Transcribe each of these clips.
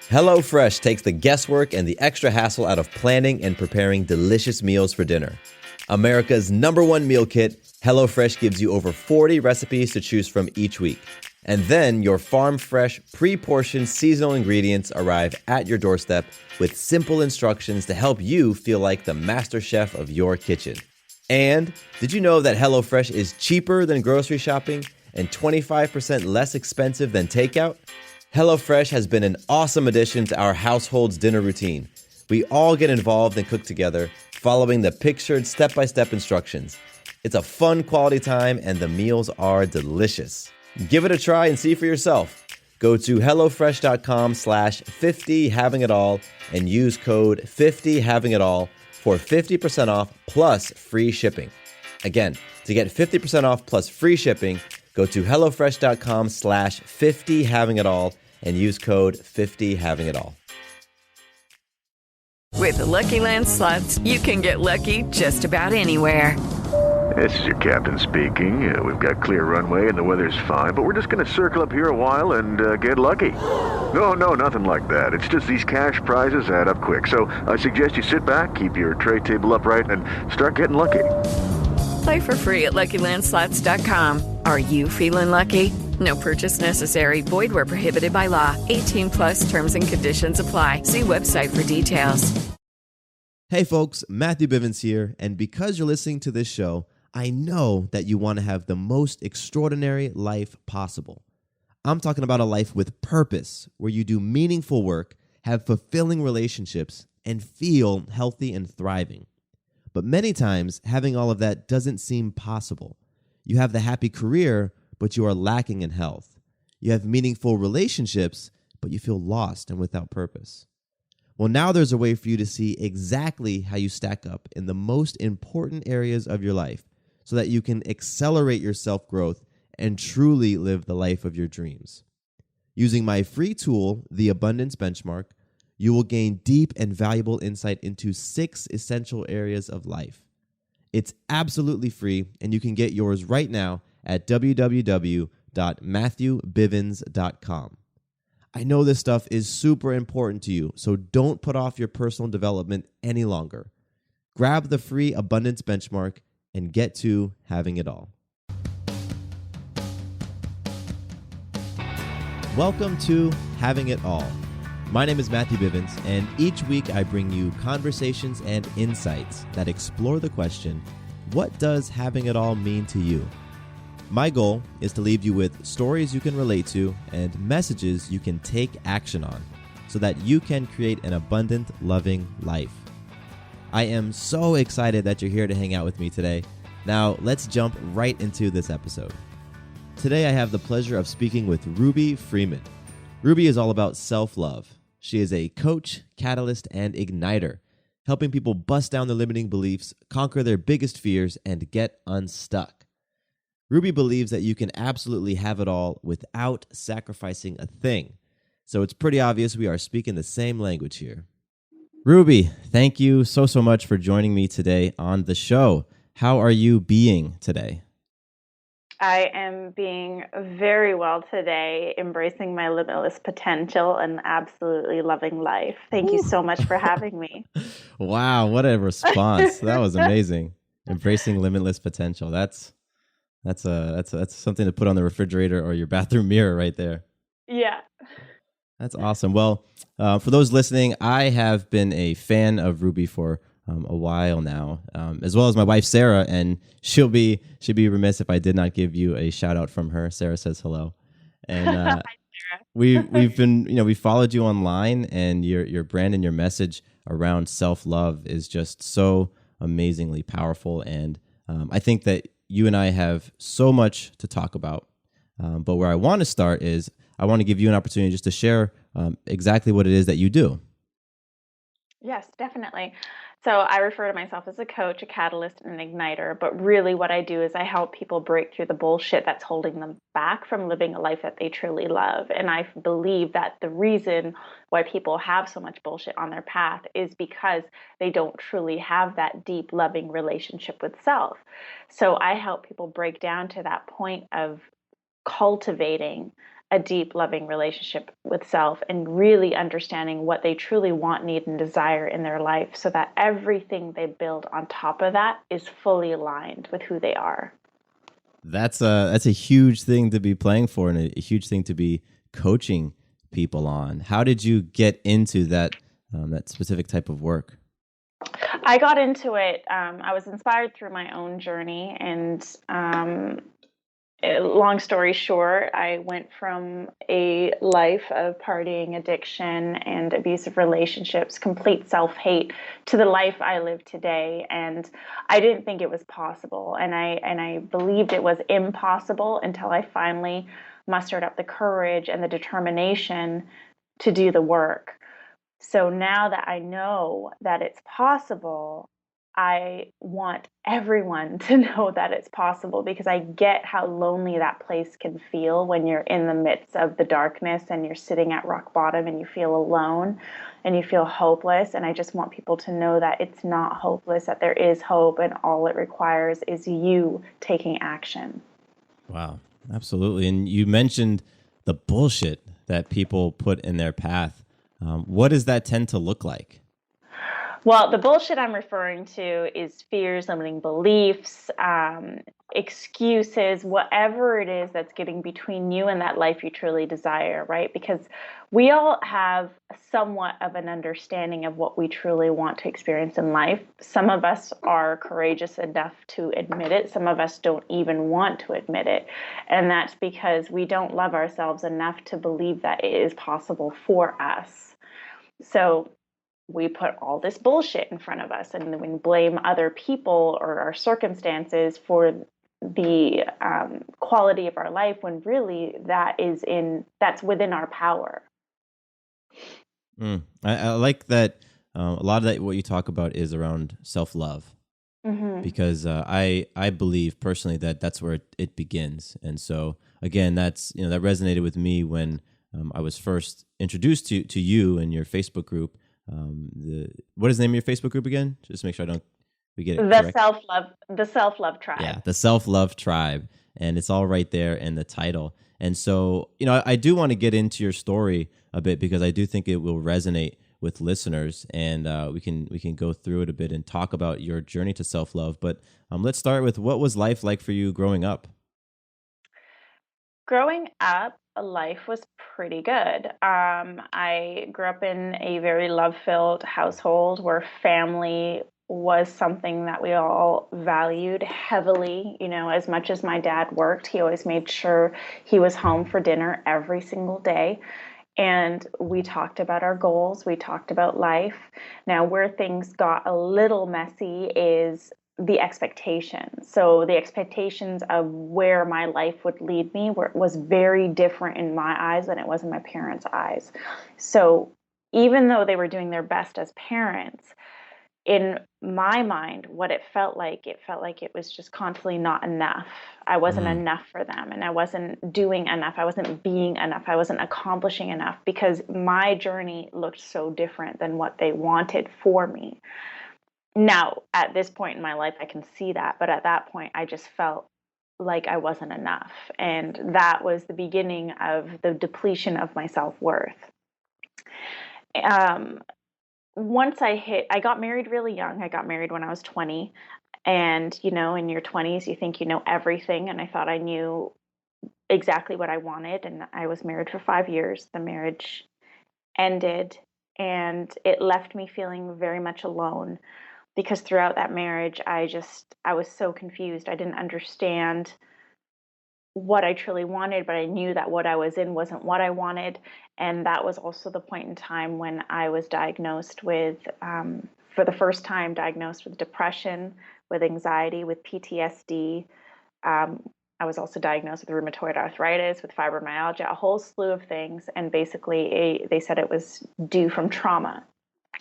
HelloFresh takes the guesswork and the extra hassle out of planning and preparing delicious meals for dinner. America's #1 meal kit, HelloFresh gives you over 40 recipes to choose from each week. And then your farm-fresh, pre-portioned seasonal ingredients arrive at your doorstep with simple instructions to help you feel like the master chef of your kitchen. And did you know that HelloFresh is cheaper than grocery shopping and 25% less expensive than takeout? HelloFresh has been an awesome addition to our household's dinner routine. We all get involved and cook together, following the pictured step-by-step instructions. It's a fun quality time and the meals are delicious. Give it a try and see for yourself. Go to HelloFresh.com/50havingitall and use code 50havingitall for 50% off plus free shipping. Again, to get 50% off plus free shipping, go to HelloFresh.com/50havingitall and use code 50havingitall. With the Lucky Land Slots, you can get lucky just about anywhere. This is your captain speaking. We've got clear runway and the weather's fine, but we're just going to circle up here a while and get lucky. No, nothing like that. It's just these cash prizes add up quick. So I suggest you sit back, keep your tray table upright, and start getting lucky. Play for free at LuckyLandSlots.com. Are you feeling lucky? No purchase necessary. Void where prohibited by law. 18+ terms and conditions apply. See website for details. Hey folks, Matthew Bivens here, and because you're listening to this show, I know that you want to have the most extraordinary life possible. I'm talking about a life with purpose, where you do meaningful work, have fulfilling relationships, and feel healthy and thriving. But many times, having all of that doesn't seem possible. You have the happy career, but you are lacking in health. You have meaningful relationships, but you feel lost and without purpose. Well, now there's a way for you to see exactly how you stack up in the most important areas of your life so that you can accelerate your self-growth and truly live the life of your dreams. Using my free tool, the Abundance Benchmark, you will gain deep and valuable insight into 6 essential areas of life. It's absolutely free, and you can get yours right now at www.matthewbivens.com. I know this stuff is super important to you, so don't put off your personal development any longer. Grab the free Abundance Benchmark and get to having it all. Welcome to Having It All. My name is Matthew Bivens, and each week I bring you conversations and insights that explore the question, what does having it all mean to you? My goal is to leave you with stories you can relate to and messages you can take action on so that you can create an abundant, loving life. I am so excited that you're here to hang out with me today. Now, let's jump right into this episode. Today, I have the pleasure of speaking with Ruby Fremon. Ruby is all about self-love. She is a coach, catalyst, and igniter, helping people bust down their limiting beliefs, conquer their biggest fears, and get unstuck. Ruby believes that you can absolutely have it all without sacrificing a thing. So it's pretty obvious we are speaking the same language here. Ruby, thank you so much for joining me today on the show. How are you being today? I am being very well today, embracing my limitless potential and absolutely loving life. Thank you so much for having me. Wow, what a response. That was amazing. Embracing limitless potential. That's something to put on the refrigerator or your bathroom mirror right there. Yeah. That's awesome. Well, for those listening, I have been a fan of Ruby for a while now, as well as my wife, Sarah, and she'd be remiss if I did not give you a shout out from her. Sarah says hello. And Hi, Sarah. we've been, we followed you online, and your brand and your message around self-love is just so amazingly powerful. And I think that you and I have so much to talk about, but where I want to start is I want to give you an opportunity just to share exactly what it is that you do. Yes, definitely. So I refer to myself as a coach, a catalyst, and an igniter, but really what I do is I help people break through the bullshit that's holding them back from living a life that they truly love. And I believe that the reason why people have so much bullshit on their path is because they don't truly have that deep, loving relationship with self. So I help people break down to that point of cultivating a deep, loving relationship with self and really understanding what they truly want, need, and desire in their life so that everything they build on top of that is fully aligned with who they are. That's a huge thing to be playing for and a huge thing to be coaching people on. How did you get into that specific type of work? I got into it. I was inspired through my own journey, and long story short, I went from a life of partying, addiction, and abusive relationships, complete self-hate, to the life I live today. And I didn't think it was possible, and I believed it was impossible until I finally mustered up the courage and the determination to do the work. So now that I know that it's possible, I want everyone to know that it's possible because I get how lonely that place can feel when you're in the midst of the darkness and you're sitting at rock bottom and you feel alone and you feel hopeless. And I just want people to know that it's not hopeless, that there is hope, and all it requires is you taking action. Wow, absolutely. And you mentioned the bullshit that people put in their path. What does that tend to look like? Well, the bullshit I'm referring to is fears, limiting beliefs, excuses, whatever it is that's getting between you and that life you truly desire, right? Because we all have somewhat of an understanding of what we truly want to experience in life. Some of us are courageous enough to admit it. Some of us don't even want to admit it. And that's because we don't love ourselves enough to believe that it is possible for us. So we put all this bullshit in front of us and then we blame other people or our circumstances for the quality of our life when really that's within our power. I like that. A lot of that, what you talk about, is around self-love, because I believe personally that that's where it begins. And so again, that's that resonated with me when I was first introduced to you and your Facebook group. What is the name of your Facebook group again? Just to make sure we get it correct. The self-love tribe. Yeah, the self-love tribe, and it's all right there in the title. And so, I do want to get into your story a bit because I do think it will resonate with listeners, and we can go through it a bit and talk about your journey to self-love. But let's start with, what was life like for you growing up? Growing up, life was pretty good. I grew up in a very love-filled household where family was something that we all valued heavily. As much as my dad worked, he always made sure he was home for dinner every single day. And we talked about our goals, we talked about life. Now, where things got a little messy is the expectations. So the expectations of where my life would lead me was very different in my eyes than it was in my parents' eyes. So even though they were doing their best as parents, in my mind, what it felt like it was just constantly not enough. I wasn't Mm, enough for them, and I wasn't doing enough. I wasn't being enough. I wasn't accomplishing enough because my journey looked so different than what they wanted for me. Now, at this point in my life, I can see that, but at that point, I just felt like I wasn't enough. And that was the beginning of the depletion of my self-worth. Um, I got married really young. I got married when I was 20. And, in your 20s, you think you know everything. And I thought I knew exactly what I wanted. And I was married for 5 years. The marriage ended, and it left me feeling very much alone because throughout that marriage, I was so confused. I didn't understand what I truly wanted, but I knew that what I was in wasn't what I wanted. And that was also the point in time when I was diagnosed with, for the first time, diagnosed with depression, with anxiety, with PTSD. Um, I was also diagnosed with rheumatoid arthritis, with fibromyalgia, a whole slew of things. And basically, they said it was due from trauma,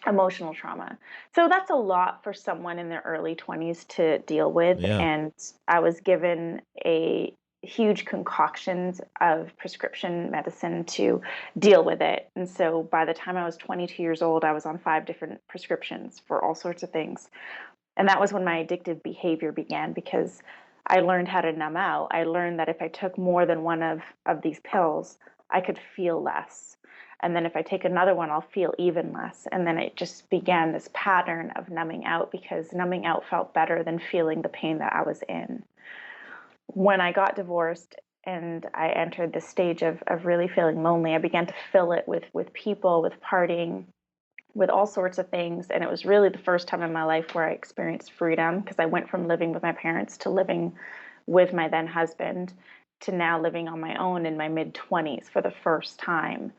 emotional trauma. So that's a lot for someone in their early 20s to deal with. yeah. And I was given a huge concoctions of prescription medicine to deal with it. And so by the time I was 22 years old, I was on 5 different prescriptions for all sorts of things. And that was when my addictive behavior began because I learned how to numb out. I learned that if I took more than one of these pills, I could feel less. And then if I take another one, I'll feel even less. And then it just began this pattern of numbing out, because numbing out felt better than feeling the pain that I was in. When I got divorced and I entered the stage of really feeling lonely, I began to fill it with people, with partying, with all sorts of things. And it was really the first time in my life where I experienced freedom, because I went from living with my parents to living with my then husband to now living on my own in my mid-20s for the first time.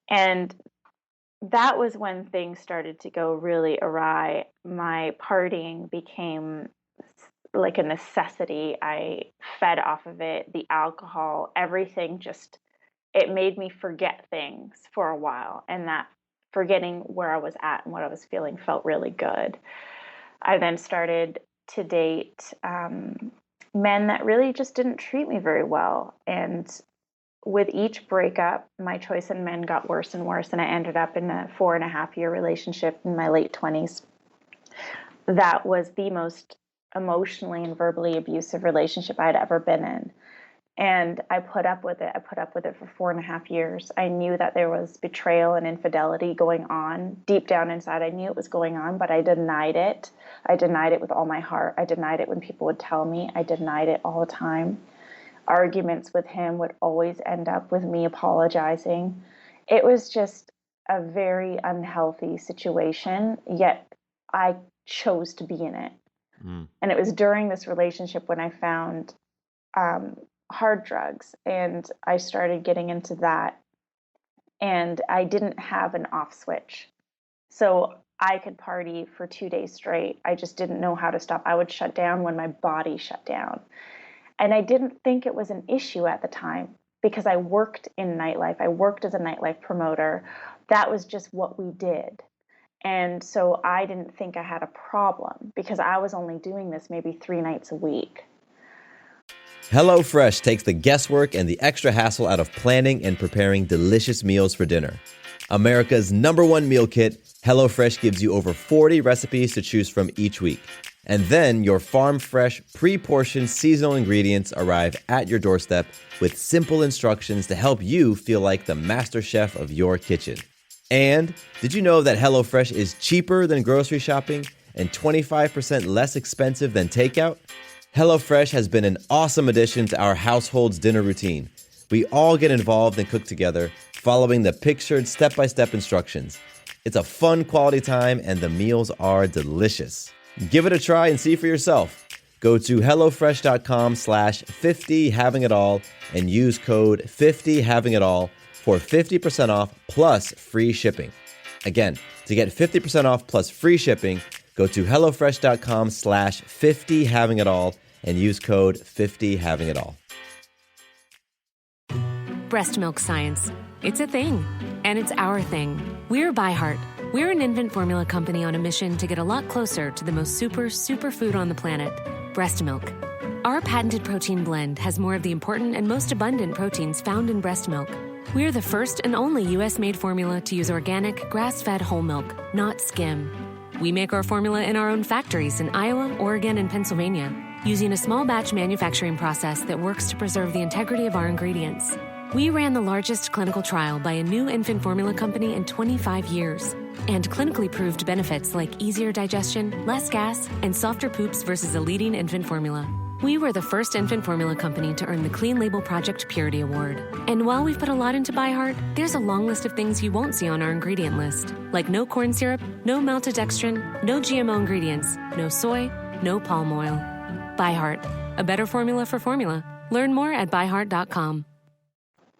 And that was when things started to go really awry. My partying became like a necessity. I fed off of it, the alcohol, everything it made me forget things for a while. And that forgetting where I was at and what I was feeling felt really good. I then started to date men that really just didn't treat me very well. And with each breakup, my choice in men got worse and worse. And I ended up in a 4.5-year relationship in my late 20s. That was the most emotionally and verbally abusive relationship I'd ever been in. And I put up with it. I put up with it for 4.5 years. I knew that there was betrayal and infidelity going on. Deep down inside, I knew it was going on, but I denied it. I denied it with all my heart. I denied it when people would tell me. I denied it all the time. Arguments with him would always end up with me apologizing. It was just a very unhealthy situation, yet I chose to be in it. And it was during this relationship when I found hard drugs, and I started getting into that. And I didn't have an off switch. So I could party for 2 days straight. I just didn't know how to stop. I would shut down when my body shut down. And I didn't think it was an issue at the time, because I worked in nightlife. I worked as a nightlife promoter. That was just what we did. And so I didn't think I had a problem, because I was only doing this maybe 3 nights a week. HelloFresh takes the guesswork and the extra hassle out of planning and preparing delicious meals for dinner. America's #1 meal kit, HelloFresh gives you over 40 recipes to choose from each week. And then your farm-fresh, pre-portioned seasonal ingredients arrive at your doorstep with simple instructions to help you feel like the master chef of your kitchen. And did you know that HelloFresh is cheaper than grocery shopping and 25% less expensive than takeout? HelloFresh has been an awesome addition to our household's dinner routine. We all get involved and cook together, following the pictured step-by-step instructions. It's a fun quality time, and the meals are delicious. Give it a try and see for yourself. Go to HelloFresh.com/50havingitall and use code 50havingitall for 50% off plus free shipping. Again, to get 50% off plus free shipping, go to HelloFresh.com/50havingitall and use code 50havingitall. Breast milk science. It's a thing, and it's our thing. We're ByHeart. We're an infant formula company on a mission to get a lot closer to the most superfood on the planet, breast milk. Our patented protein blend has more of the important and most abundant proteins found in breast milk. We're the first and only U.S.-made formula to use organic, grass-fed whole milk, not skim. We make our formula in our own factories in Iowa, Oregon, and Pennsylvania, using a small batch manufacturing process that works to preserve the integrity of our ingredients. We ran the largest clinical trial by a new infant formula company in 25 years, and clinically proved benefits like easier digestion, less gas, and softer poops versus a leading infant formula. We were the first infant formula company to earn the Clean Label Project Purity Award. And while we've put a lot into ByHeart, there's a long list of things you won't see on our ingredient list, like no corn syrup, no maltodextrin, no GMO ingredients, no soy, no palm oil. ByHeart, a better formula for formula. Learn more at byheart.com.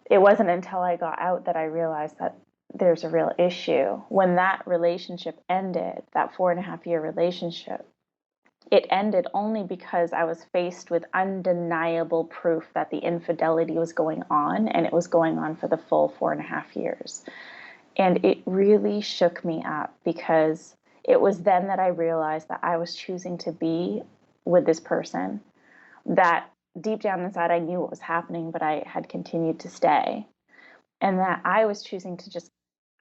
It wasn't until I got out that I realized that there's a real issue. When that relationship ended, that 4.5-year relationship, it ended only because I was faced with undeniable proof that the infidelity was going on, and it was going on for the full 4.5 years. And it really shook me up, because it was then that I realized that I was choosing to be with this person, that deep down inside I knew what was happening, but I had continued to stay, and that I was choosing to just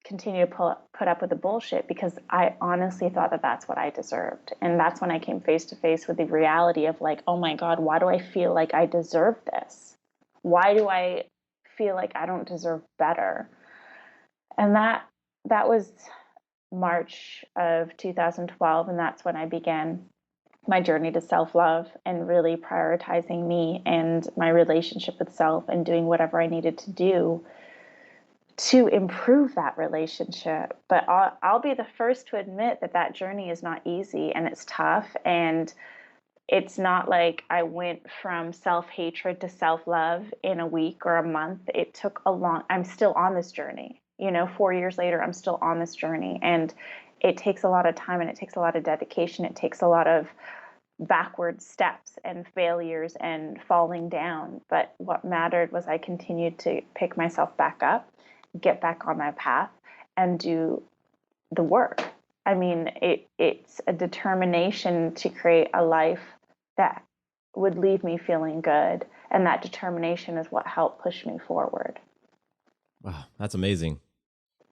continue to put up with the bullshit because I honestly thought that that's what I deserved. And that's when I came face to face with the reality of like, oh my God, why do I feel like I deserve this? Why do I feel like I don't deserve better. And that was March of 2012, and that's when I began my journey to self-love and really prioritizing me and my relationship with self and doing whatever I needed to do to improve that relationship. But I'll be the first to admit that that journey is not easy and it's tough. And it's not like I went from self-hatred to self-love in a week or a month. It took I'm still on this journey. 4 years later, I'm still on this journey. And it takes a lot of time and it takes a lot of dedication. It takes a lot of backward steps and failures and falling down. But what mattered was I continued to pick myself back up, get back on my path, and do the work. I mean, it's a determination to create a life that would leave me feeling good. And that determination is what helped push me forward. Wow, that's amazing.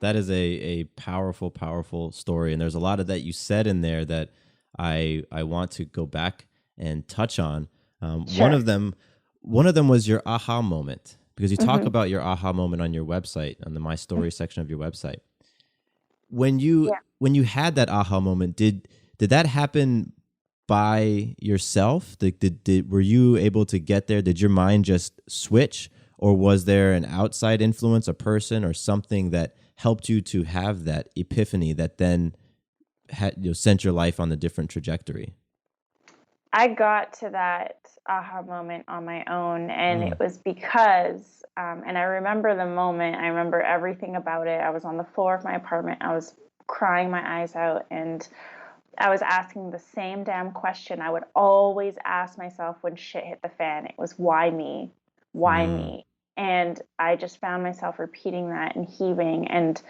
That is a powerful, powerful story. And there's a lot of that you said in there that I want to go back and touch on. Sure. One of them was your aha moment, because you talk about your aha moment on your website, on the My Story section of your website. When you had that aha moment, did that happen by yourself? Were you able to get there? Did your mind just switch, or was there an outside influence, a person or something that helped you to have that epiphany that then sent your life on a different trajectory? I got to that aha moment on my own, and it was because, and I remember the moment, I remember everything about it. I was on the floor of my apartment. I was crying my eyes out, and I was asking the same damn question I would always ask myself when shit hit the fan. It was, why me? Why me? And I just found myself repeating that and heaving. And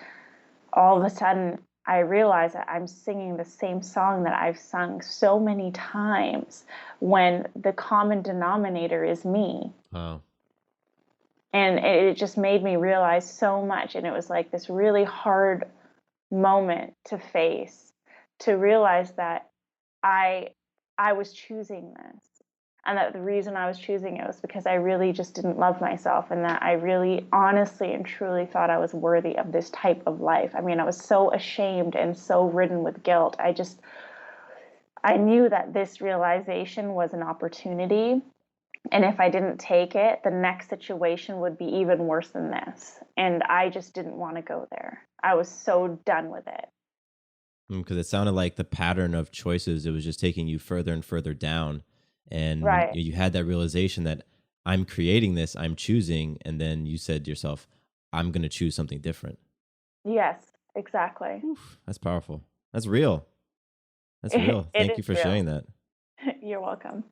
all of a sudden, I realized that I'm singing the same song that I've sung so many times when the common denominator is me. Wow. And it just made me realize so much. And it was like this really hard moment to face, to realize that I was choosing this. And that the reason I was choosing it was because I really just didn't love myself, and that I really honestly and truly thought I was worthy of this type of life. I mean, I was so ashamed and so ridden with guilt. I knew that this realization was an opportunity. And if I didn't take it, the next situation would be even worse than this. And I just didn't want to go there. I was so done with it. Because it sounded like the pattern of choices, it was just taking you further and further down. And right. you had that realization that I'm creating this, I'm choosing, and then you said to yourself, I'm going to choose something different. Yes, exactly. Oof, that's powerful. That's real. That's real. Thank you for sharing that. You're welcome.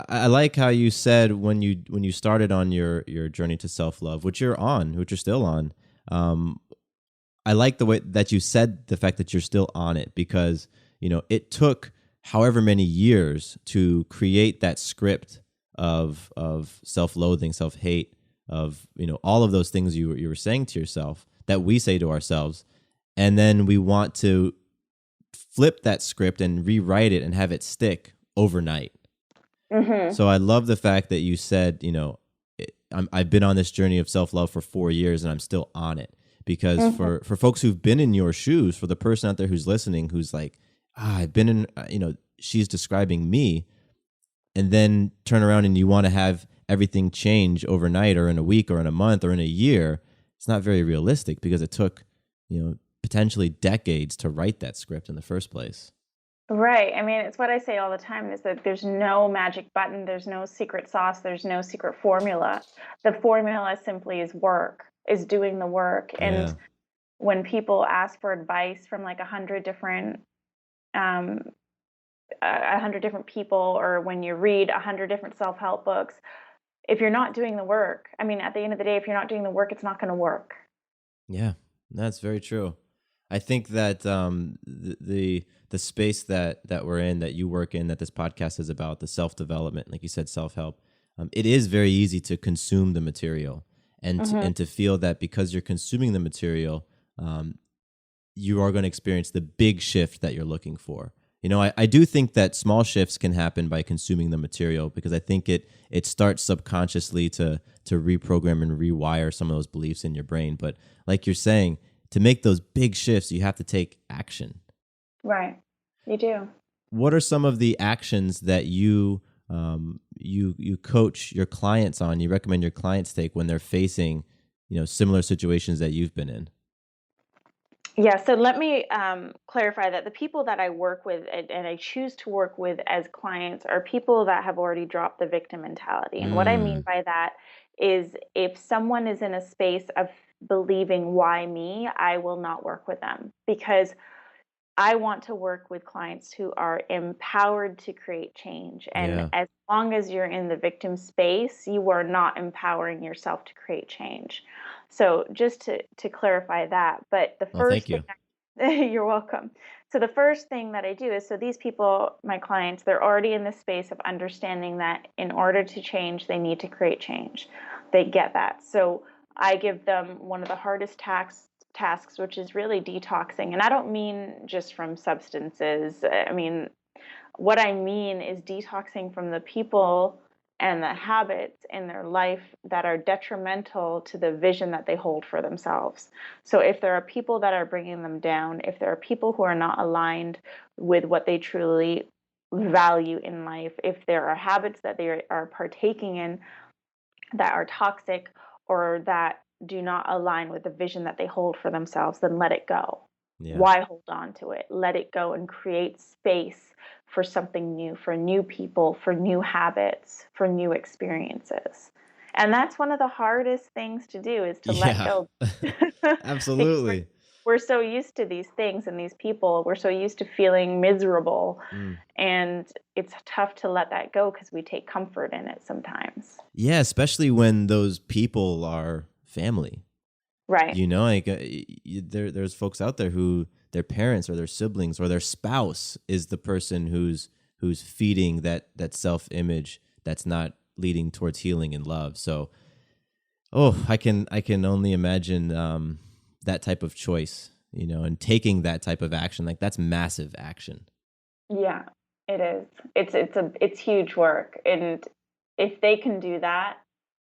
I like how you said when you started on your journey to self-love, which you're still on. I like the way that you said the fact that you're still on it, because it took however many years to create that script of self-loathing, self-hate, of all of those things you were saying to yourself that we say to ourselves, and then we want to flip that script and rewrite it and have it stick overnight. Mm-hmm. So I love the fact that you said, I've been on this journey of self-love for 4 years and I'm still on it, because for folks who've been in your shoes, for the person out there who's listening, who's like, I've been in, she's describing me, and then turn around and you want to have everything change overnight or in a week or in a month or in a year. It's not very realistic, because it took, potentially decades to write that script in the first place. Right. I mean, it's what I say all the time, is that there's no magic button. There's no secret sauce. There's no secret formula. The formula simply is doing the work. And when people ask for advice from like 100 different people, or when you read 100 different self-help books, if you're not doing the work, I mean, at the end of the day, if you're not doing the work, it's not going to work. Yeah, that's very true. I think that the space that we're in, that you work in, that this podcast is about, the self-development, like you said, self-help, it is very easy to consume the material and to feel that because you're consuming the material, you are going to experience the big shift that you're looking for. I do think that small shifts can happen by consuming the material, because I think it starts subconsciously to reprogram and rewire some of those beliefs in your brain. But like you're saying, to make those big shifts, you have to take action. Right. You do. What are some of the actions that you coach your clients on, you recommend your clients take when they're facing, similar situations that you've been in? Yeah, so let me clarify that the people that I work with and I choose to work with as clients are people that have already dropped the victim mentality. And what I mean Mm, by that is if someone is in a space of believing, why me, I will not work with them, because I want to work with clients who are empowered to create change. And yeah. as long as you're in the victim space, you are not empowering yourself to create change. So just to clarify that, but the Well, thank first you. thing, you're welcome. So the first thing that I do is, so these people, my clients, they're already in the space of understanding that in order to change, they need to create change. They get that. So I give them one of the hardest tasks, which is really detoxing. And I don't mean just from substances. I mean, what I mean is detoxing from the people and the habits in their life that are detrimental to the vision that they hold for themselves. So if there are people that are bringing them down, if there are people who are not aligned with what they truly value in life, if there are habits that they are partaking in that are toxic or that do not align with the vision that they hold for themselves, then let it go. Yeah. Why hold on to it? Let it go and create space for something new, for new people, for new habits, for new experiences. And that's one of the hardest things to do, is to let Yeah. go. Because Absolutely. we're so used to these things and these people. We're so used to feeling miserable. Mm. And it's tough to let that go because we take comfort in it sometimes. Yeah, especially when those people are family. Right. Like there's folks out there who their parents or their siblings or their spouse is the person who's feeding that self-image that's not leading towards healing and love. So, I can only imagine that type of choice, and taking that type of action. Like, that's massive action. Yeah, it is. It's huge work. And if they can do that,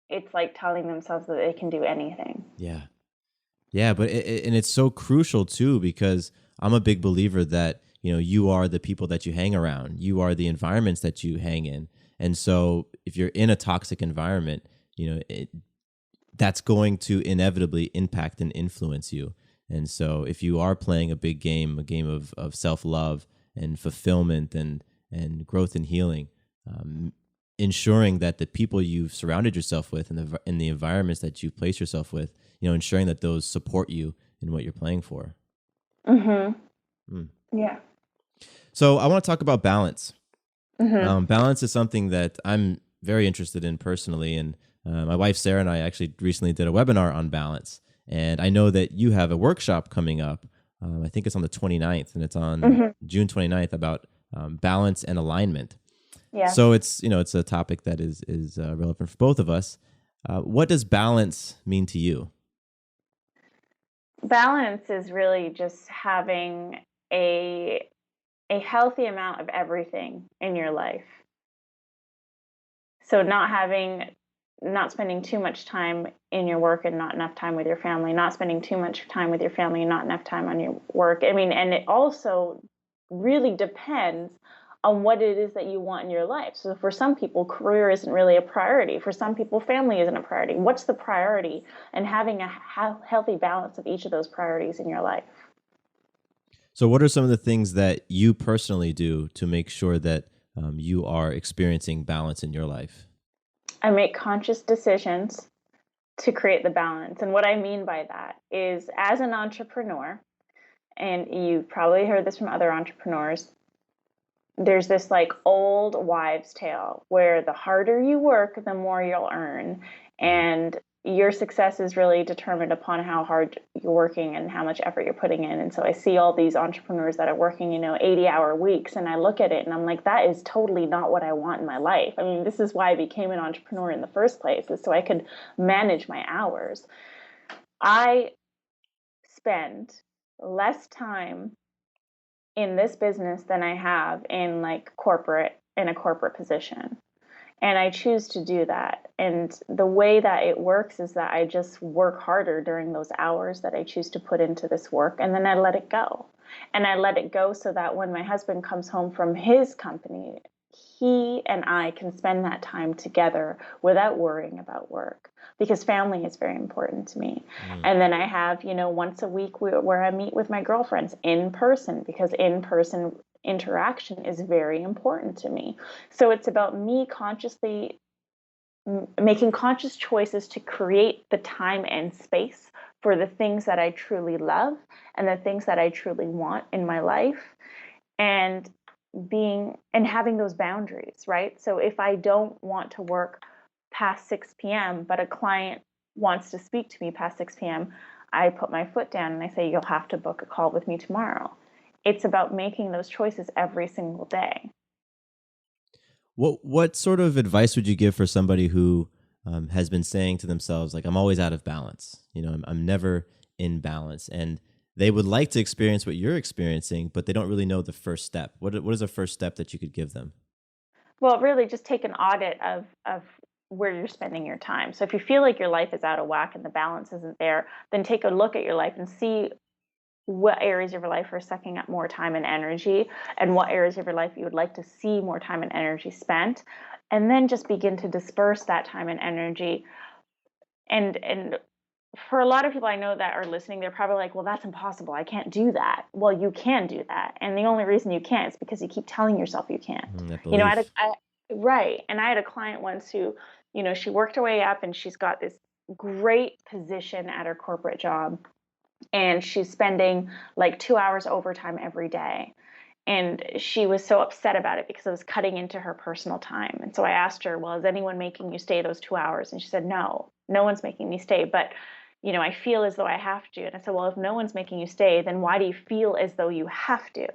it's like telling themselves that they can do anything. Yeah. Yeah, but and it's so crucial too, because I'm a big believer that, you are the people that you hang around. You are the environments that you hang in. And so if you're in a toxic environment, that's going to inevitably impact and influence you. And so if you are playing a big game, a game of self-love and fulfillment and growth and healing, ensuring that the people you've surrounded yourself with and the environments that you've placed yourself with, ensuring that those support you in what you're playing for. Mhm. Mm. Yeah. So I want to talk about balance. Mhm. Balance is something that I'm very interested in personally, and my wife Sarah and I actually recently did a webinar on balance. And I know that you have a workshop coming up. I think it's on the 29th, and it's on Mhm. June 29th, about balance and alignment. Yes. So it's a topic that is relevant for both of us. What does balance mean to you? Balance is really just having a a healthy amount of everything in your life. So not spending too much time in your work and not enough time with your family, not spending too much time with your family and not enough time on your work. I mean, and it also really depends on what it is that you want in your life. So for some people, career isn't really a priority. For some people, family isn't a priority. What's the priority? And having a healthy balance of each of those priorities in your life. So what are some of the things that you personally do to make sure that you are experiencing balance in your life? I make conscious decisions to create the balance. And what I mean by that is, as an entrepreneur, and you've probably heard this from other entrepreneurs, there's this like old wives' tale where the harder you work, the more you'll earn. Mm. And your success is really determined upon how hard you're working and how much effort you're putting in. And so I see all these entrepreneurs that are working, 80-hour weeks, and I look at it and I'm like, that is totally not what I want in my life. I mean, this is why I became an entrepreneur in the first place, is so I could manage my hours. I spend less time in this business than I have in like in a corporate position. And I choose to do that. And the way that it works is that I just work harder during those hours that I choose to put into this work. And then I let it go. And I let it go so that when my husband comes home from his company, he and I can spend that time together without worrying about work, because family is very important to me. And then I have, once a week where I meet with my girlfriends in person, because in person interaction is very important to me. So it's about me consciously making conscious choices to create the time and space for the things that I truly love and the things that I truly want in my life, and having those boundaries, right? So if I don't want to work past 6 p.m., but a client wants to speak to me past 6 p.m., I put my foot down and I say, you'll have to book a call with me tomorrow. It's about making those choices every single day. What sort of advice would you give for somebody who has been saying to themselves, like, I'm always out of balance, I'm never in balance, and they would like to experience what you're experiencing, but they don't really know the first step? What is a first step that you could give them? Well, really just take an audit of where you're spending your time. So if you feel like your life is out of whack and the balance isn't there, then take a look at your life and see what areas of your life are sucking up more time and energy, and what areas of your life you would like to see more time and energy spent. And then just begin to disperse that time and energy. And for a lot of people I know that are listening, they're probably like, well, that's impossible. I can't do that. Well, you can do that. And the only reason you can't is because you keep telling yourself you can't. Right. And I had a client once who, she worked her way up and she's got this great position at her corporate job. And she's spending like 2 hours overtime every day. And she was so upset about it because it was cutting into her personal time. And so I asked her, well, is anyone making you stay those 2 hours? And she said, no one's making me stay. But, I feel as though I have to. And I said, well, if no one's making you stay, then why do you feel as though you have to?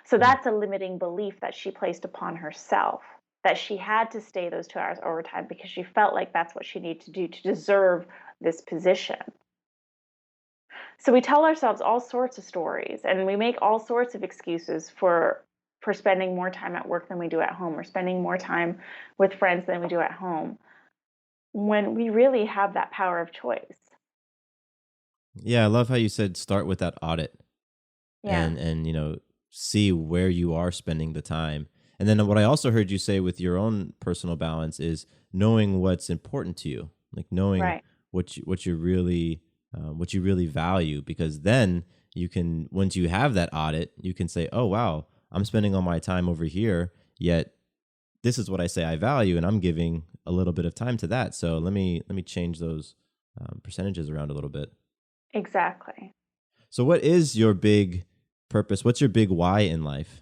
So that's a limiting belief that she placed upon herself, that she had to stay those 2 hours overtime because she felt like that's what she needed to do to deserve this position. So we tell ourselves all sorts of stories, and we make all sorts of excuses for spending more time at work than we do at home, or spending more time with friends than we do at home, when we really have that power of choice. Yeah, I love how you said start with that audit. Yeah. And see where you are spending the time. And then what I also heard you say with your own personal balance is knowing what's important to you, like knowing what you really value, because then you can, once you have that audit, you can say, oh, wow, I'm spending all my time over here, yet this is what I say I value, and I'm giving a little bit of time to that. So let me change those percentages around a little bit. Exactly. So what is your big purpose? What's your big why in life?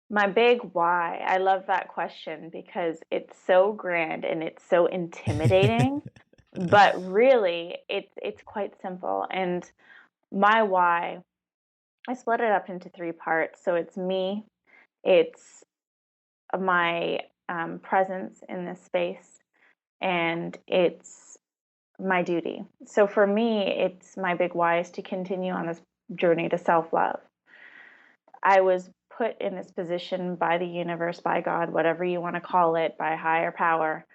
My big why. I love that question because it's so grand and it's so intimidating. But really, it's quite simple. And my why, I split it up into 3 parts. So it's me, it's my presence in this space, and it's my duty. So for me, it's my big why is to continue on this journey to self-love. I was put in this position by the universe, by God, whatever you want to call it, by higher power,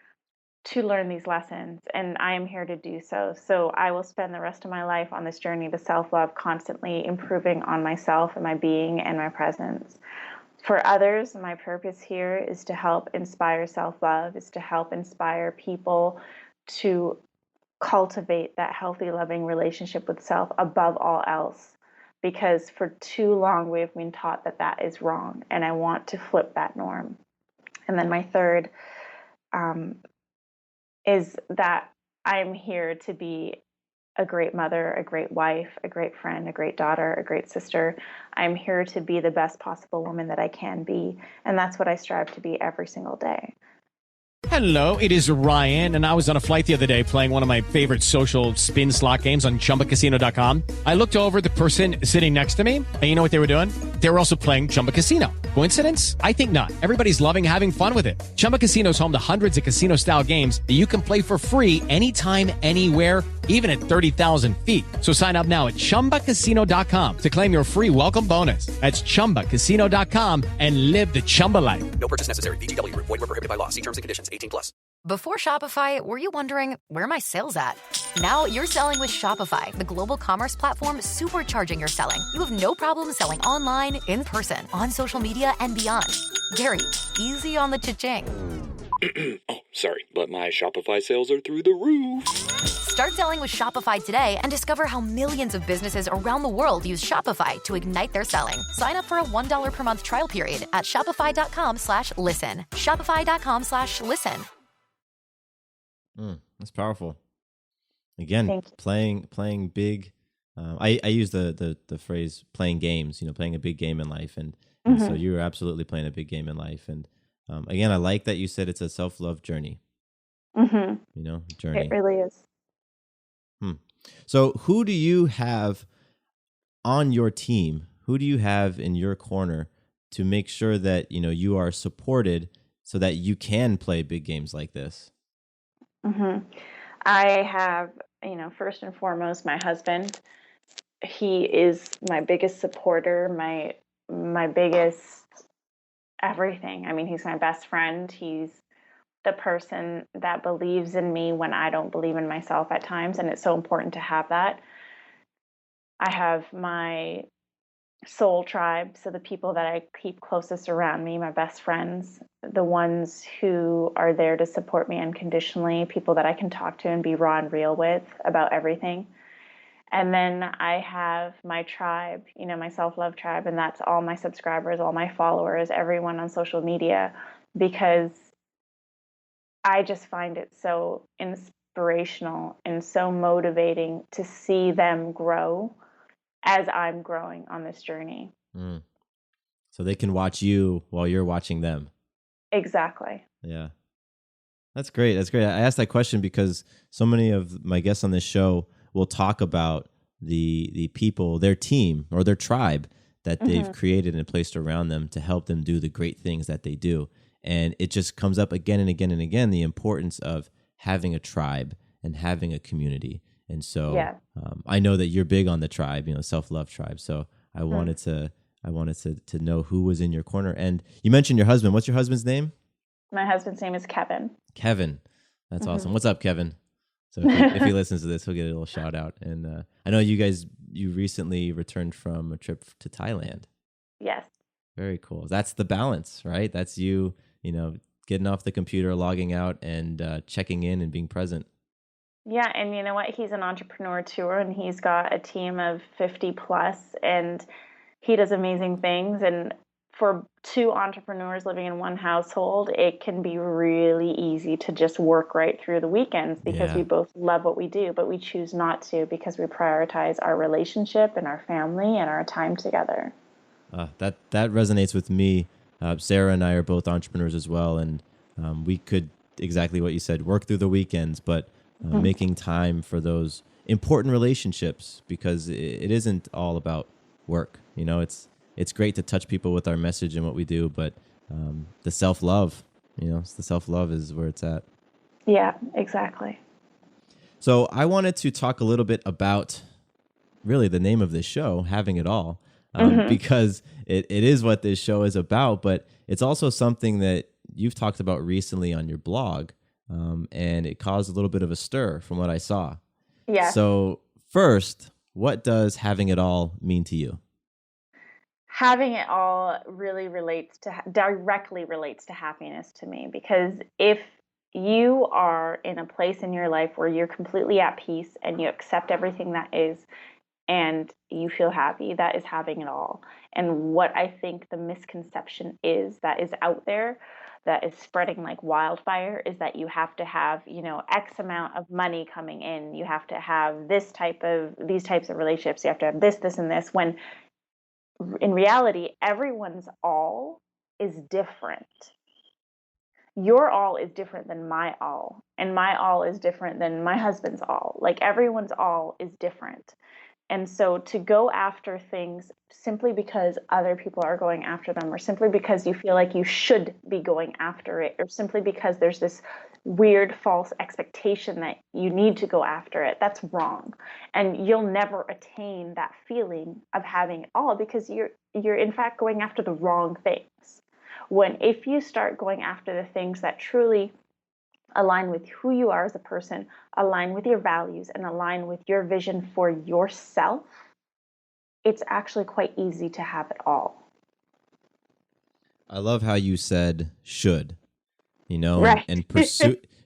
to learn these lessons, and I am here to do so. So I will spend the rest of my life on this journey to self-love, constantly improving on myself and my being and my presence. For others, my purpose here is to help inspire self-love, is to help inspire people to cultivate that healthy, loving relationship with self above all else. Because for too long, we have been taught that that is wrong, and I want to flip that norm. And then my third is that I'm here to be a great mother, a great wife, a great friend, a great daughter, a great sister. I'm here to be the best possible woman that I can be, and that's what I strive to be every single day. Hello, it is Ryan, and I was on a flight the other day playing one of my favorite social spin slot games on ChumbaCasino.com. I looked over at the person sitting next to me, and you know what they were doing? They were also playing Chumba Casino. Coincidence? I think not. Everybody's loving having fun with it. Chumba Casino is home to hundreds of casino-style games that you can play for free anytime, anywhere, even at 30,000 feet. So sign up now at ChumbaCasino.com to claim your free welcome bonus. That's ChumbaCasino.com and live the Chumba life. No purchase necessary. VGW Group. Void where prohibited by law. See terms and conditions. 18+. Before Shopify, were you wondering, where are my sales at? Now you're selling with Shopify, the global commerce platform supercharging your selling. You have no problem selling online, in person, on social media, and beyond. Gary, easy on the cha-ching. Oh, sorry, but my Shopify sales are through the roof. Start selling with Shopify today and discover how millions of businesses around the world use Shopify to ignite their selling. Sign up for a $1 per month trial period at shopify.com/listen. Shopify.com/listen. That's powerful. Again, playing big. I use the phrase playing games. Playing a big game in life, and so you're absolutely playing a big game in life. And again, I like that you said it's a self-love journey. Journey. It really is. So, who do you have on your team? Who do you have in your corner to make sure that you are supported so that you can play big games like this? I have, first and foremost, my husband. He is my biggest supporter, my biggest everything. I mean, he's my best friend. He's the person that believes in me when I don't believe in myself at times, and it's so important to have that. I have my soul tribe, so the people that I keep closest around me, my best friends, the ones who are there to support me unconditionally, people that I can talk to and be raw and real with about everything. And then I have my tribe, my self-love tribe, and that's all my subscribers, all my followers, everyone on social media, because I just find it so inspirational and so motivating to see them grow as I'm growing on this journey. So they can watch you while you're watching them. Exactly. Yeah. That's great. That's great. I asked that question because so many of my guests on this show will talk about the people, their team or their tribe that they've created and placed around them to help them do the great things that they do. And it just comes up again and again and again, the importance of having a tribe and having a community. And so I know that you're big on the tribe, self-love tribe. So I wanted to know who was in your corner. And you mentioned your husband. What's your husband's name? My husband's name is Kevin. Kevin. That's awesome. What's up, Kevin? So if he listens to this, he'll get a little shout out. And I know you recently returned from a trip to Thailand. Yes. Very cool. That's the balance, right? That's you, getting off the computer, logging out, and checking in and being present. Yeah, and you know what? He's an entrepreneur too, and he's got a team of 50 plus, and he does amazing things. And for two entrepreneurs living in one household, it can be really easy to just work right through the weekends because we both love what we do, but we choose not to because we prioritize our relationship and our family and our time together. That resonates with me. Sarah and I are both entrepreneurs as well, and we could, exactly what you said, work through the weekends, but making time for those important relationships, because it isn't all about work. It's great to touch people with our message and what we do, but the self-love, the self-love is where it's at. Yeah, exactly. So I wanted to talk a little bit about really the name of this show, Having It All, because it is what this show is about, but it's also something that you've talked about recently on your blog, and it caused a little bit of a stir from what I saw. Yeah. So first, what does having it all mean to you? Having it all really directly relates to happiness to me, because if you are in a place in your life where you're completely at peace and you accept everything that is and you feel happy, that is having it all. And what I think the misconception is that is out there, that is spreading like wildfire, is that you have to have, X amount of money coming in. You have to have these types of relationships. You have to have this, and this, when in reality, everyone's all is different. Your all is different than my all, and my all is different than my husband's all. Like, everyone's all is different. And so to go after things simply because other people are going after them, or simply because you feel like you should be going after it, or simply because there's this weird false expectation that you need to go after it, that's wrong. And you'll never attain that feeling of having it all, because you're in fact going after the wrong things. When if you start going after the things that truly align with who you are as a person, align with your values, and align with your vision for yourself, it's actually quite easy to have it all. I love how you said should, Right. and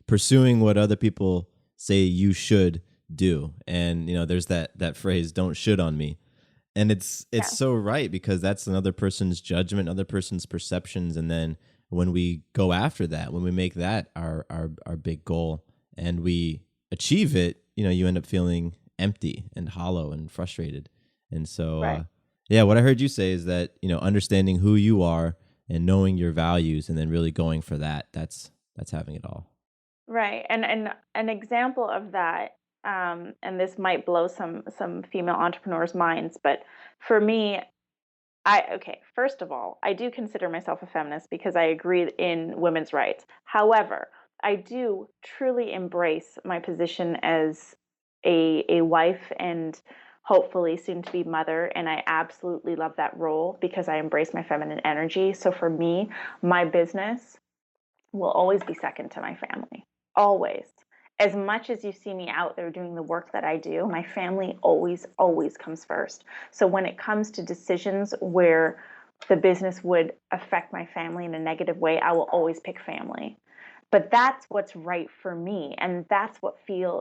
pursuing what other people say you should do. And, there's that phrase, don't should on me. And it's so right, because that's another person's judgment, other person's perceptions. And then when we go after that, when we make that our big goal and we achieve it, you end up feeling empty and hollow and frustrated. And so, what I heard you say is that, understanding who you are and knowing your values and then really going for that, that's having it all. Right. And an example of that, and this might blow some female entrepreneurs' minds, but for me, first of all, I do consider myself a feminist because I agree in women's rights. However, I do truly embrace my position as a wife and hopefully soon to be mother, and I absolutely love that role because I embrace my feminine energy. So for me, my business will always be second to my family. Always. As much as you see me out there doing the work that I do, my family always, always comes first. So when it comes to decisions where the business would affect my family in a negative way, I will always pick family. But that's what's right for me. And that's what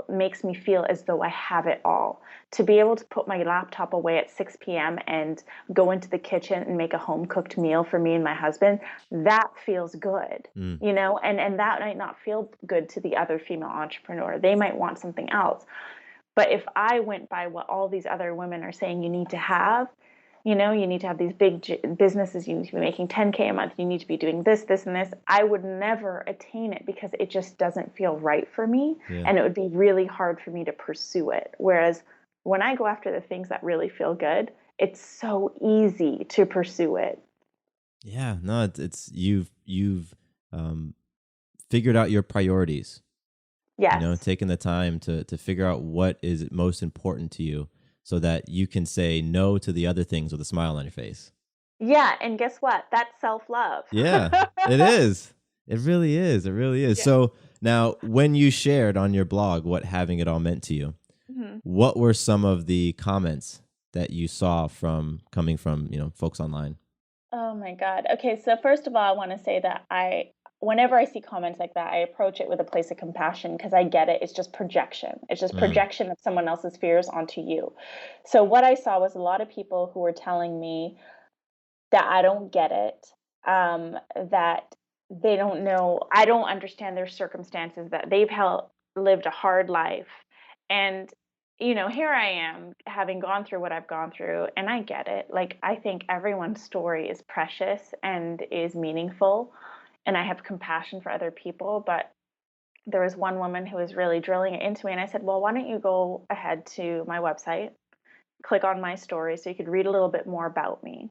makes me feel as though I have it all. To be able to put my laptop away at 6 p.m. and go into the kitchen and make a home-cooked meal for me and my husband, that feels good, and that might not feel good to the other female entrepreneur. They might want something else. But if I went by what all these other women are saying you need to have, you need to have these big businesses, you need to be making 10K a month, you need to be doing this, this, and this, I would never attain it because it just doesn't feel right for me. Yeah. And it would be really hard for me to pursue it. Whereas when I go after the things that really feel good, it's so easy to pursue it. Yeah, no, it's you've figured out your priorities. Yes. Taking the time to figure out what is most important to you, so that you can say no to the other things with a smile on your face. Yeah, and guess what? That's self-love. Yeah, it is. It really is. It really is. Yeah. So now, when you shared on your blog what having it all meant to you, what were some of the comments that you saw coming from folks online? Oh my God. Okay, so first of all, I want to say that whenever I see comments like that, I approach it with a place of compassion because I get it. It's just projection. It's just projection of someone else's fears onto you. So what I saw was a lot of people who were telling me that I don't get it, that they don't know, I don't understand their circumstances, that they've lived a hard life. And, here I am having gone through what I've gone through, and I get it. Like, I think everyone's story is precious and is meaningful. And I have compassion for other people, but there was one woman who was really drilling it into me, and I said, well, why don't you go ahead to my website, click on my story so you could read a little bit more about me.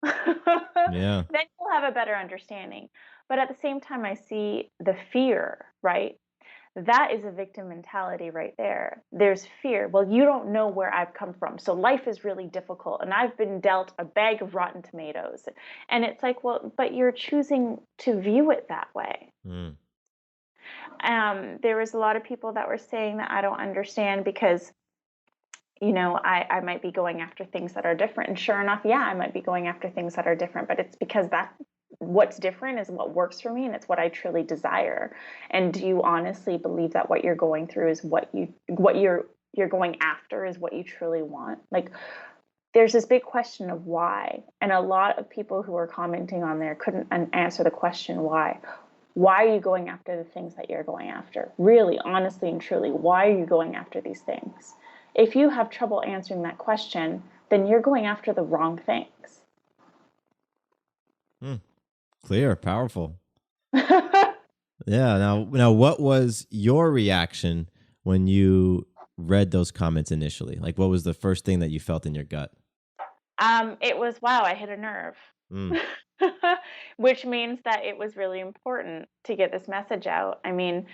Yeah. Then you'll have a better understanding. But at the same time, I see the fear, right? That is a victim mentality right there. There's fear. Well, you don't know where I've come from. So life is really difficult. And I've been dealt a bag of rotten tomatoes. And it's like, well, but you're choosing to view it that way. There was a lot of people that were saying that I don't understand because, I might be going after things that are different. And sure enough, yeah, I might be going after things that are different. But it's because what's different is what works for me, and it's what I truly desire. And do you honestly believe that what you're going through is what you're going after is what you truly want? Like, there's this big question of why, and a lot of people who are commenting on there couldn't answer the question why. Why are you going after the things that you're going after? Really, honestly and truly, why are you going after these things? If you have trouble answering that question, then you're going after the wrong things. Clear, powerful. Yeah. Now, what was your reaction when you read those comments initially? Like, what was the first thing that you felt in your gut? It was, wow, I hit a nerve. Mm. Which means that it was really important to get this message out. I mean,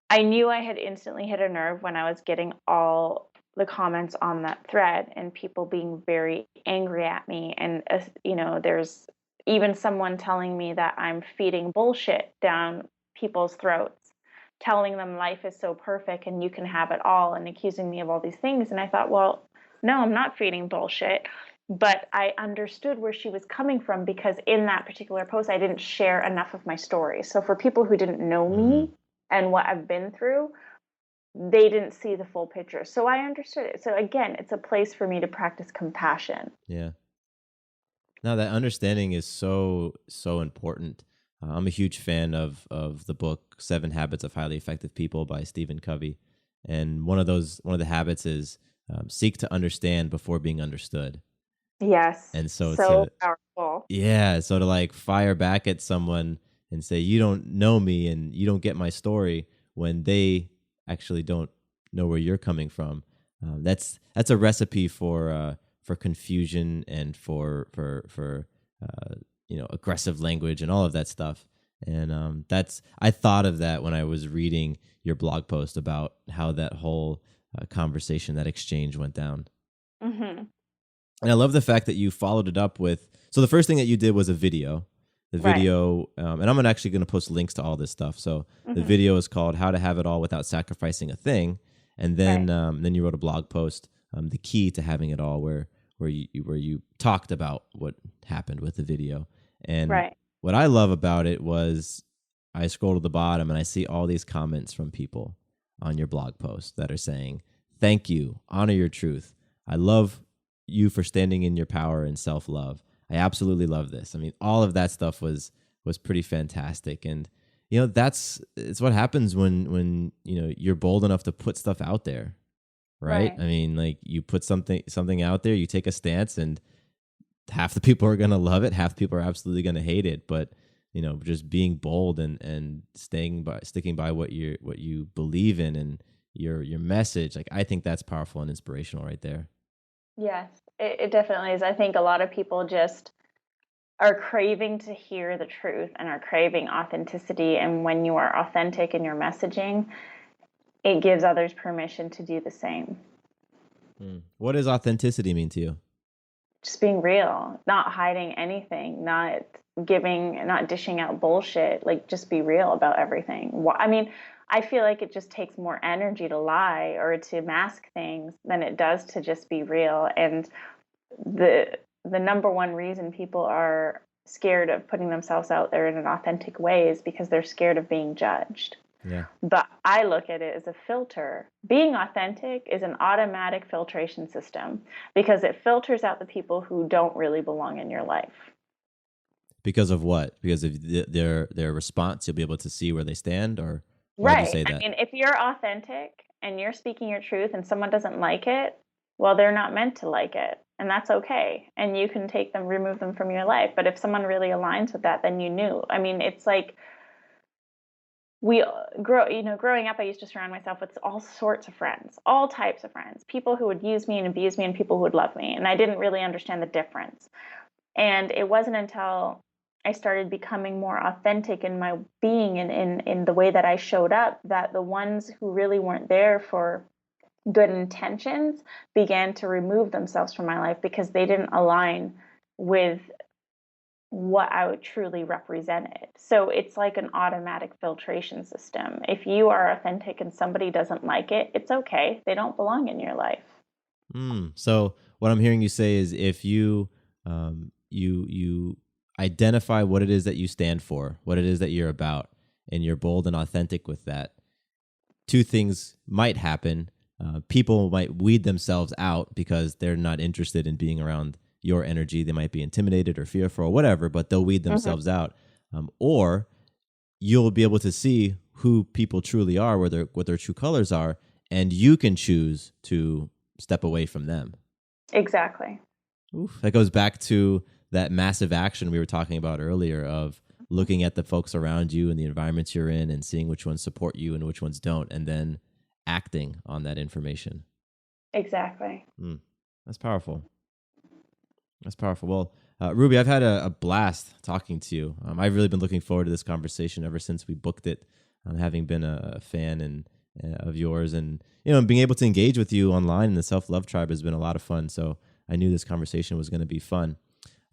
I knew I had instantly hit a nerve when I was getting all the comments on that thread and people being very angry at me. And, there's even someone telling me that I'm feeding bullshit down people's throats, telling them life is so perfect and you can have it all, and accusing me of all these things. And I thought, well, no, I'm not feeding bullshit. But I understood where she was coming from, because in that particular post, I didn't share enough of my story. So for people who didn't know me and what I've been through, they didn't see the full picture. So I understood it. So again, it's a place for me to practice compassion. Yeah. No, that understanding is so, so important. I'm a huge fan of the book 7 Habits of Highly Effective People by Stephen Covey. And one of the habits is seek to understand before being understood. Yes. And so powerful. Yeah. So to like fire back at someone and say, you don't know me and you don't get my story, when they actually don't know where you're coming from. That's a recipe for confusion and for aggressive language and all of that stuff. And I thought of that when I was reading your blog post about how that whole conversation, that exchange went down. Mm-hmm. And I love the fact that you followed it up with, so the first thing that you did was a video. The video, and I'm actually going to post links to all this stuff. So the video is called "How to Have It All Without Sacrificing a Thing," and then you wrote a blog post, "The Key to Having It All," where you talked about what happened with the video. And what I love about it was I scroll to the bottom and I see all these comments from people on your blog post that are saying, "Thank you, honor your truth. I love you for standing in your power and self-love. I absolutely love this." I mean, all of that stuff was pretty fantastic. And, it's what happens when you're bold enough to put stuff out there, right? I mean, like, you put something out there, you take a stance, and half the people are going to love it. Half the people are absolutely going to hate it. But, just being bold and sticking by what you believe in and your message, like, I think that's powerful and inspirational right there. Yes, it definitely is. I think a lot of people just are craving to hear the truth and are craving authenticity. And when you are authentic in your messaging, it gives others permission to do the same. What does authenticity mean to you? Just being real, not hiding anything, not dishing out bullshit. Like, just be real about everything. I mean, I feel like it just takes more energy to lie or to mask things than it does to just be real. And the number one reason people are scared of putting themselves out there in an authentic way is because they're scared of being judged. Yeah. But I look at it as a filter. Being authentic is an automatic filtration system because it filters out the people who don't really belong in your life. Because of what? Because of their response, you'll be able to see where they stand, or why do you say that? I mean, if you're authentic and you're speaking your truth and someone doesn't like it, well, they're not meant to like it. And that's okay. And you can remove them from your life. But if someone really aligns with that, then you knew. I mean, it's like growing up, I used to surround myself with all sorts of friends, all types of friends, people who would use me and abuse me and people who would love me. And I didn't really understand the difference. And it wasn't until I started becoming more authentic in my being and in the way that I showed up that the ones who really weren't there for good intentions began to remove themselves from my life because they didn't align with what I would truly represented. So it's like an automatic filtration system. If you are authentic and somebody doesn't like it, it's okay. They don't belong in your life. So what I'm hearing you say is if you you identify what it is that you stand for, what it is that you're about, and you're bold and authentic with that, two things might happen. People might weed themselves out because they're not interested in being around your energy. They might be intimidated or fearful or whatever, but they'll weed themselves out. Or you'll be able to see who people truly are, what their true colors are, and you can choose to step away from them. Exactly. Oof, that goes back to that massive action we were talking about earlier of looking at the folks around you and the environments you're in and seeing which ones support you and which ones don't, and then acting on that information. Exactly. That's powerful. That's powerful. Well, Ruby, I've had a blast talking to you. I've really been looking forward to this conversation ever since we booked it, having been a fan of yours, and being able to engage with you online in the Self-Love Tribe has been a lot of fun. So I knew this conversation was going to be fun.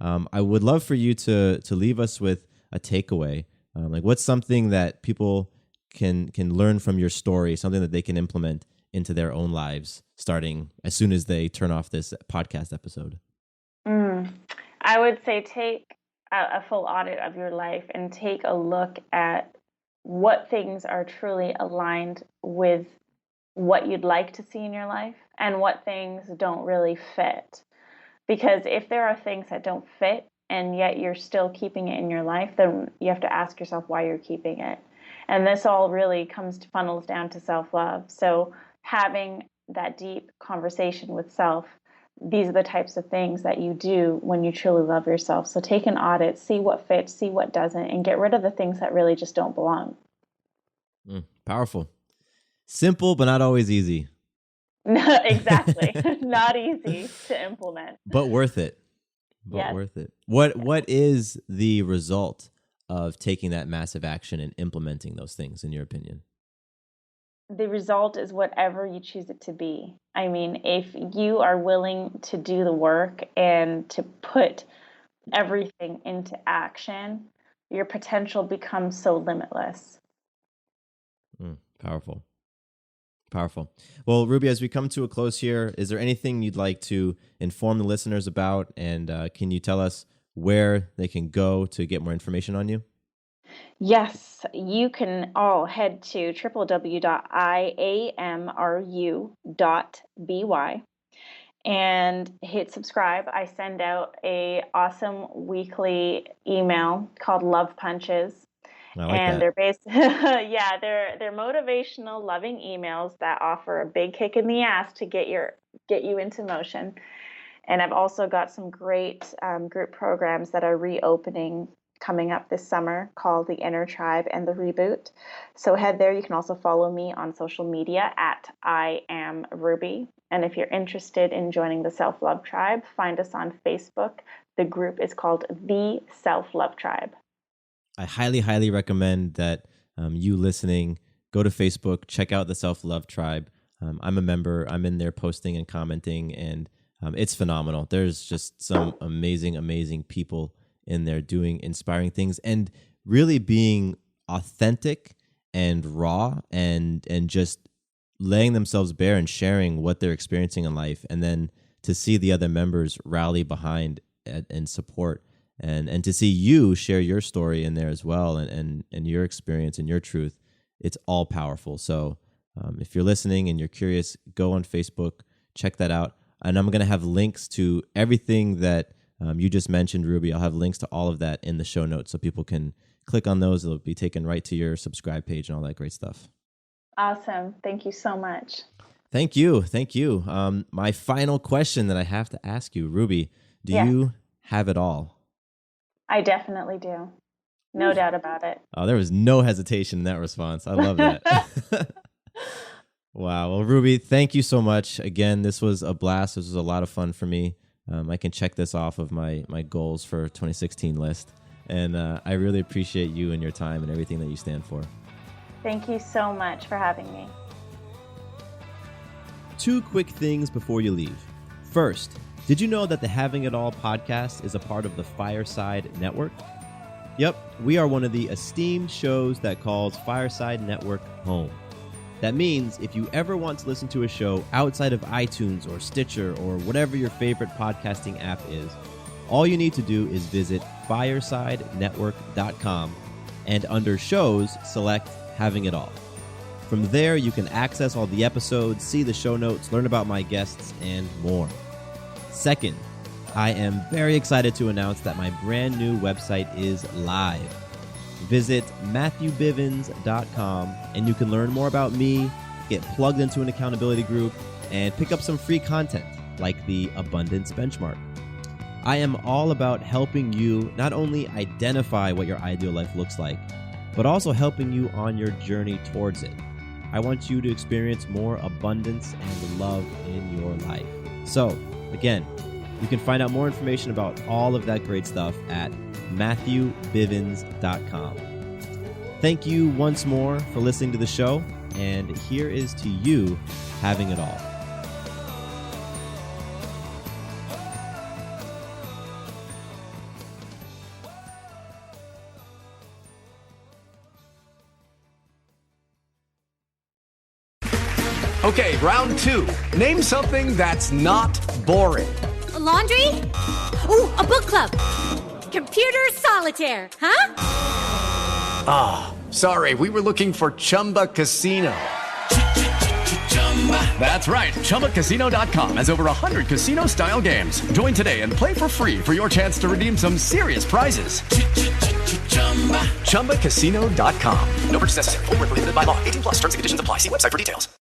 I would love for you to leave us with a takeaway. Like, what's something that people can learn from your story, something that they can implement into their own lives, starting as soon as they turn off this podcast episode? I would say take a full audit of your life and take a look at what things are truly aligned with what you'd like to see in your life and what things don't really fit. Because if there are things that don't fit and yet you're still keeping it in your life, then you have to ask yourself why you're keeping it. And this all really funnels down to self-love. So having that deep conversation with self, these are the types of things that you do when you truly love yourself. So take an audit, see what fits, see what doesn't, and get rid of the things that really just don't belong. Powerful. Simple, but not always easy. Exactly. Not easy to implement. But worth it. Yes. Worth it. What is the result of taking that massive action and implementing those things, in your opinion? The result is whatever you choose it to be. I mean, if you are willing to do the work and to put everything into action, your potential becomes so limitless. Powerful. Powerful. Well, Ruby, as we come to a close here, is there anything you'd like to inform the listeners about? And can you tell us where they can go to get more information on you? Yes, you can all head to www.iamru.by and hit subscribe. I send out a awesome weekly email called Love Punches. I like and that. they're motivational, loving emails that offer a big kick in the ass to get you into motion. And I've also got some great group programs that are reopening coming up this summer called the Inner Tribe and the Reboot. So head there. You can also follow me on social media at I Am Ruby. And if you're interested in joining the Self-Love Tribe, find us on Facebook. The group is called The Self-Love Tribe. I highly, highly recommend that you listening go to Facebook, check out the Self-Love Tribe. I'm a member. I'm in there posting and commenting, and it's phenomenal. There's just some amazing, amazing people in there doing inspiring things and really being authentic and raw and just laying themselves bare and sharing what they're experiencing in life. And then to see the other members rally behind and support and to see you share your story in there as well and your experience and your truth, it's all powerful. So if you're listening and you're curious, go on Facebook, check that out. And I'm going to have links to everything that you just mentioned, Ruby. I'll have links to all of that in the show notes so people can click on those. It'll be taken right to your subscribe page and all that great stuff. Awesome. Thank you so much. Thank you. Thank you. My final question that I have to ask you, Ruby, do you have it all? I definitely do. No doubt about it. Oh, there was no hesitation in that response. I love that. Wow. Well, Ruby, thank you so much. Again, this was a blast. This was a lot of fun for me. I can check this off of my goals for 2016 list. And I really appreciate you and your time and everything that you stand for. Thank you so much for having me. 2 quick things before you leave. First, did you know that the Having It All podcast is a part of the Fireside Network? Yep, we are one of the esteemed shows that calls Fireside Network home. That means if you ever want to listen to a show outside of iTunes or Stitcher or whatever your favorite podcasting app is, all you need to do is visit firesidenetwork.com and under shows, select Having It All. From there, you can access all the episodes, see the show notes, learn about my guests, and more. Second, I am very excited to announce that my brand new website is live. Visit MatthewBivens.com and you can learn more about me, get plugged into an accountability group, and pick up some free content like the Abundance Benchmark. I am all about helping you not only identify what your ideal life looks like, but also helping you on your journey towards it. I want you to experience more abundance and love in your life. So, again, you can find out more information about all of that great stuff at MatthewBivens.com. Thank you once more for listening to the show, and here is to you having it all. Okay, round two. Name something that's not boring. A laundry? Ooh, a book club. Computer solitaire, huh? Ah, sorry, we were looking for Chumba Casino. That's right, ChumbaCasino.com has over 100 casino-style games. Join today and play for free for your chance to redeem some serious prizes. ChumbaCasino.com. No purchase necessary. Void where prohibited by law. 18 plus terms and conditions apply. See website for details.